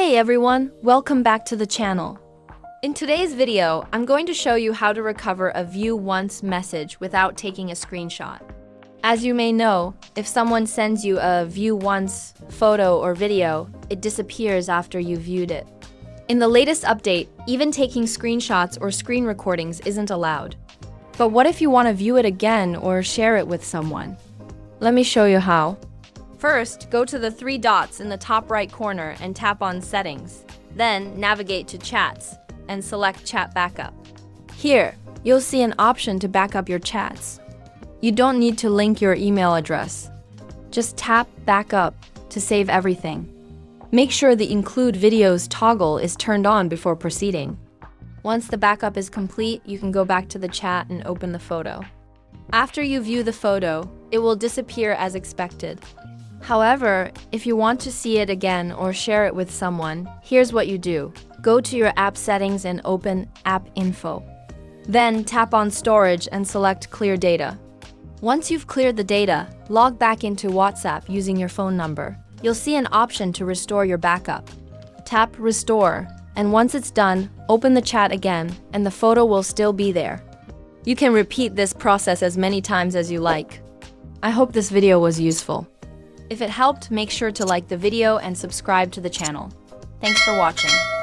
Hey everyone, welcome back to the channel. In today's video, I'm going to show you how to recover a view once message without taking a screenshot. As you may know, if someone sends you a view once photo or video, it disappears after you viewed it. In the latest update, even taking screenshots or screen recordings isn't allowed. But what if you want to view it again or share it with someone? Let me show you how. First, go to the three dots in the top right corner and tap on Settings. Then, navigate to Chats and select Chat Backup. Here, you'll see an option to back up your chats. You don't need to link your email address. Just tap Backup to save everything. Make sure the Include Videos toggle is turned on before proceeding. Once the backup is complete, you can go back to the chat and open the photo. After you view the photo, it will disappear as expected. However, if you want to see it again or share it with someone, here's what you do. Go to your app settings and open App Info. Then tap on Storage and select Clear Data. Once you've cleared the data, log back into WhatsApp using your phone number. You'll see an option to restore your backup. Tap Restore, and once it's done, open the chat again, and the photo will still be there. You can repeat this process as many times as you like. I hope this video was useful. If it helped, make sure to like the video and subscribe to the channel. Thanks for watching.